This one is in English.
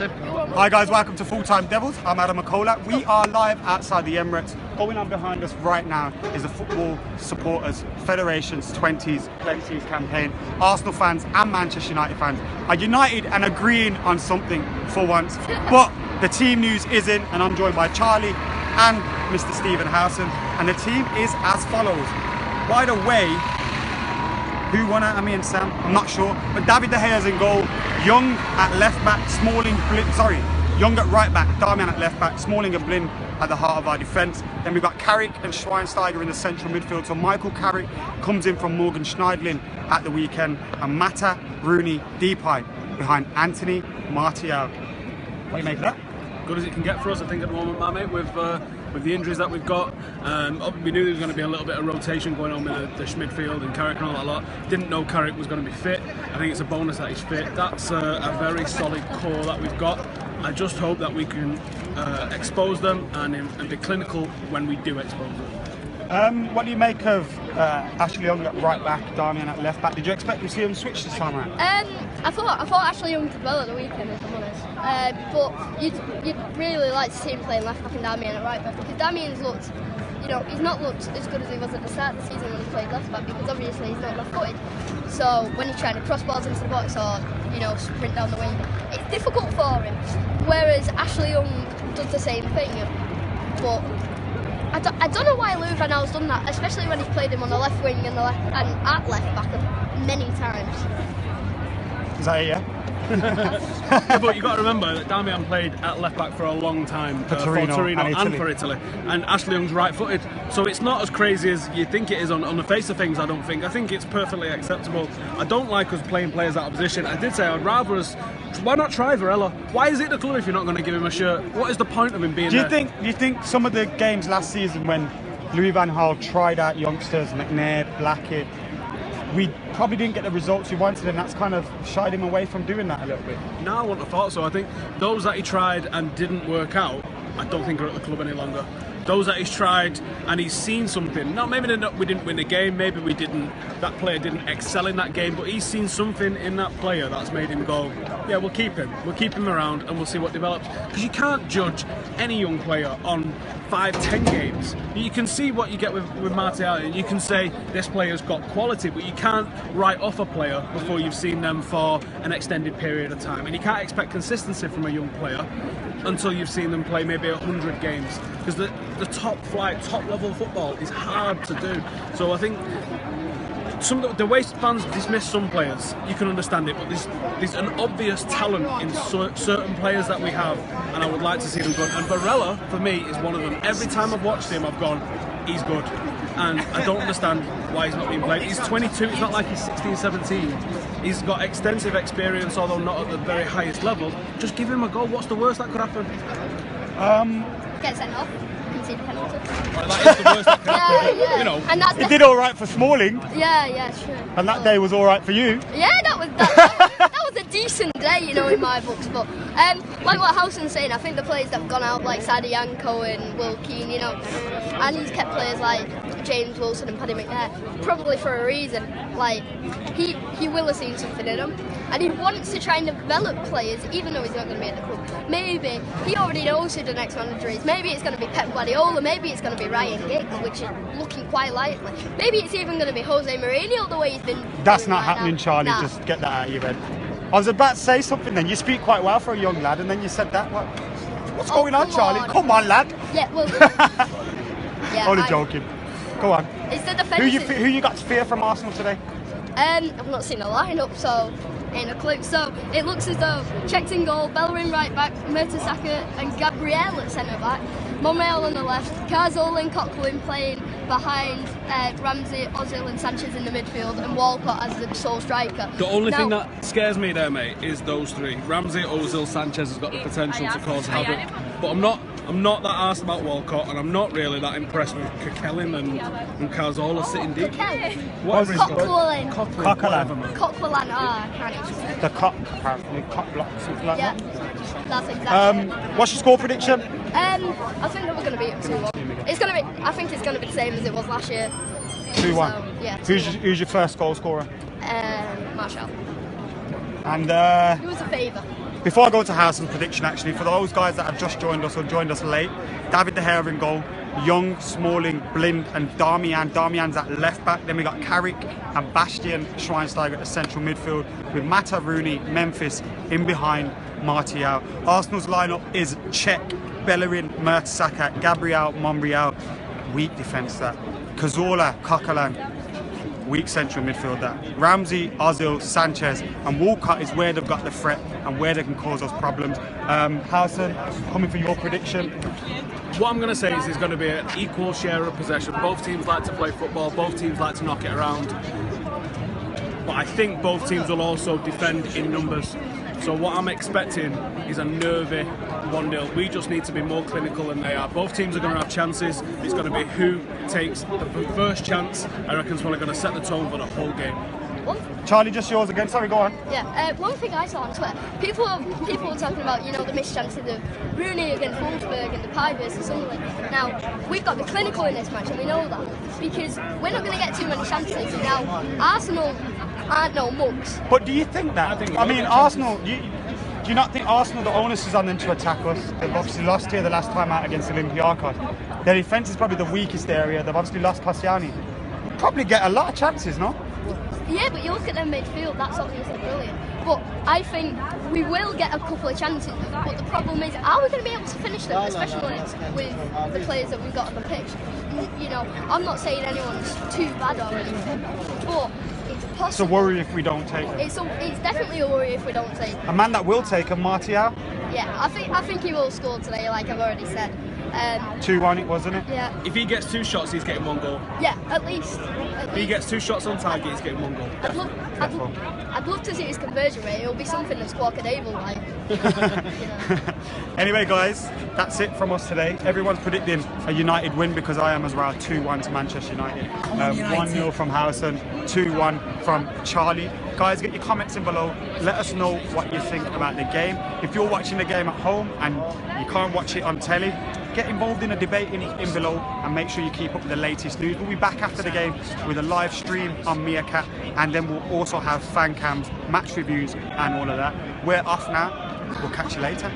Hi guys, welcome to Full Time Devils. I'm McKola. We are live outside the Emirates. Going on behind us right now is the Football Supporters Federation's 20s Plenties campaign. Arsenal fans and Manchester United fans are united and agreeing on something for once. But the team news isn't, and I'm joined by Charlie and Mr. Stephen Howson. And the team is as follows. By the way, who won out of me and Sam? I'm not sure. But David De Gea's in goal. Young at left back, Smalling, Young at right back, Darmian at left back, Smalling and Blin at the heart of our defence. Then we've got Carrick and Schweinsteiger in the central midfield. So Michael Carrick comes in from Morgan Schneidlin at the weekend. And Mata, Rooney, Depay behind Anthony, Martial. What do you make of that? Good as it can get for us, I think, at the moment, mate, with the injuries that we've got. We knew there was going to be a little bit of rotation going on with the midfield and Carrick and all that lot. Didn't know Carrick was going to be fit. I think it's a bonus that he's fit. That's a very solid core that we've got. I just hope that we can expose them and be clinical when we do expose them. What do you make of Ashley Young at right back, Darmian at left back? Did you expect to see him switch this time around? I thought Ashley Young did well at the weekend, if I'm honest. But you'd really like to see him playing left back and Darmian at right back, because Darmian's looked, he's not looked as good as he was at the start of the season when he played left back, because obviously he's not left-footed. So when he's trying to cross balls into the box or sprint down the wing, it's difficult for him. Whereas Ashley Young does the same thing, but I don't know why Louis van Gaal's done that, especially when he's played him on the left wing and at left back many times. Is that it, yeah? Yeah, but you've got to remember that Darmian played at left back for a long time for Torino and for Italy, and Ashley Young's right-footed, so it's not as crazy as you think it is on the face of things. I think it's perfectly acceptable. I don't like us playing players out of position. I did say I'd rather us. Why not try Varela? Why is it the club if you're not going to give him a shirt? What is the point of him being there? Do you think some of the games last season when Louis van Gaal tried out youngsters, McNair, Blackett, we probably didn't get the results we wanted, and that's kind of shied him away from doing that a little bit? No, I wouldn't have thought so. I think those that he tried and didn't work out, I don't think are at the club any longer. Those that he's tried and he's seen something. No, maybe we didn't win the game, maybe that player didn't excel in that game, but he's seen something in that player that's made him go, yeah, we'll keep him around and we'll see what develops. Because you can't judge any young player on 5-10 games. You can see what you get with Martial, and you can say this player's got quality, but you can't write off a player before you've seen them for an extended period of time. And you can't expect consistency from a young player until you've seen them play maybe 100 games. Because the top level football is hard to do. So I think the way fans dismiss some players, you can understand it, but there's an obvious talent in certain players that we have, and I would like to see them good. And Varela, for me, is one of them. Every time I've watched him, I've gone, he's good. And I don't understand why he's not being played. He's 22, it's not like he's 16, 17. He's got extensive experience, although not at the very highest level. Just give him a go. What's the worst that could happen? Get sent off. Concede a penalty. Well, that is the worst that could happen. Yeah. And that's it did all right for Smalling. Yeah, sure. And that day was all right for you. Yeah, that was a decent day, in my books. But like what Howson's saying, I think the players that have gone out, like Sadianko and Will Keane, and he's kept players like James Wilson and Paddy McNair, probably for a reason. Like he will have seen something in them, and he wants to try and develop players, even though he's not going to be at the club. Maybe he already knows who the next manager is. Maybe it's going to be Pep Guardiola. Maybe it's going to be Ryan Giggs, which is looking quite likely. Maybe it's even going to be Jose Mourinho, the way he's been. That's not happening, Charlie. Nah. Just get that out of your head. I was about to say something then. You speak quite well for a young lad, and then you said that. What's going on, Charlie? Come on, lad. Yeah, well. Yeah, only joking. Go on. It's the defensive. Who you got to fear from Arsenal today? I've not seen the lineup, so ain't a clue. So it looks as though Czech's in goal, Bellerin right back, Mertesacker and Gabriel at centre back, Monreal on the left, Cazorla and Coquelin playing behind Ramsey, Ozil and Sanchez in the midfield, and Walcott as the sole striker. The only thing that scares me there, mate, is those three. Ramsey, Ozil, Sanchez has got the potential to cause havoc, but I'm not that arsed about Walcott, and I'm not really that impressed with Coquelin and Cazorla sitting deep. What is it? Coquelin. Coquelin. I can't. The cock, apparently. Cock block, something like that. That's exactly. What's your score prediction? I think that we're going to beat them 2-1. I think it's going to be the same as it was last year. 2-1. So, yeah. Who's your first goal scorer? Martial. And It was a favour. Before I go to Howson's prediction, actually, for those guys that have just joined us or joined us late, David De Gea in goal, Young, Smalling, Blind and Darmian. Darmian's at left back. Then we got Carrick and Bastian Schweinsteiger at the central midfield with Mata, Rooney, Memphis in behind Martial. Arsenal's lineup is Cech, Bellerin, Mertesacker, Gabriel, Monreal. Weak defence that. Cazorla, Coquelin. Weak central midfield that. Ramsey, Ozil, Sanchez and Walcott is where they've got the threat and where they can cause us problems. Howson, coming for your prediction. What I'm going to say is there's going to be an equal share of possession. Both teams like to play football, both teams like to knock it around. But I think both teams will also defend in numbers. So what I'm expecting is a nervy 1-0. We just need to be more clinical than they are. Both teams are going to have chances. It's going to be who takes the first chance. I reckon is probably going to set the tone for the whole game. Charlie, just yours again. Sorry, go on. Yeah, one thing I saw on Twitter, people were talking about, you know, the missed chances of Rooney against Wolfsburg and the Pie versus Sunderland. Now, we've got to be clinical in this match, and we know that, because we're not going to get too many chances. Now, Arsenal aren't no mugs. But do you think that? I mean, Arsenal, do you not think Arsenal, the onus is on them to attack us? They've obviously lost here the last time out against Olympiacos. Their defence is probably the weakest area. They've obviously lost Koscielny. Probably get a lot of chances, no? Yeah, but you look at their midfield, that's obviously brilliant. But I think we will get a couple of chances. But the problem is, are we going to be able to finish them, especially when it's with the players that we've got on the pitch? You know, I'm not saying anyone's too bad or anything, but it's possible. It's a worry if we don't take them. It's definitely a worry if we don't take them. A man that will take them, Martial. Yeah, I think he will score today, like I've already said. 2-1 it, wasn't it? Yeah. If he gets 2 shots, he's getting 1 goal. Yeah, at least. If he gets 2 shots on target, he's getting 1 goal. I'd love to see his conversion rate. It'll be something that's Quarkadable like. You know. Anyway, guys, that's it from us today. Everyone's predicting a United win because I am as well. 2-1 to Manchester United. 1-0 from Howson, 2-1 from Charlie. Guys, get your comments in below. Let us know what you think about the game. If you're watching the game at home and you can't watch it on telly, get involved in a debate in below and make sure you keep up with the latest news. We'll be back after the game with a live stream on Meerkat, and then we'll also have fan cams, match reviews and all of that. We're off now. We'll catch you later.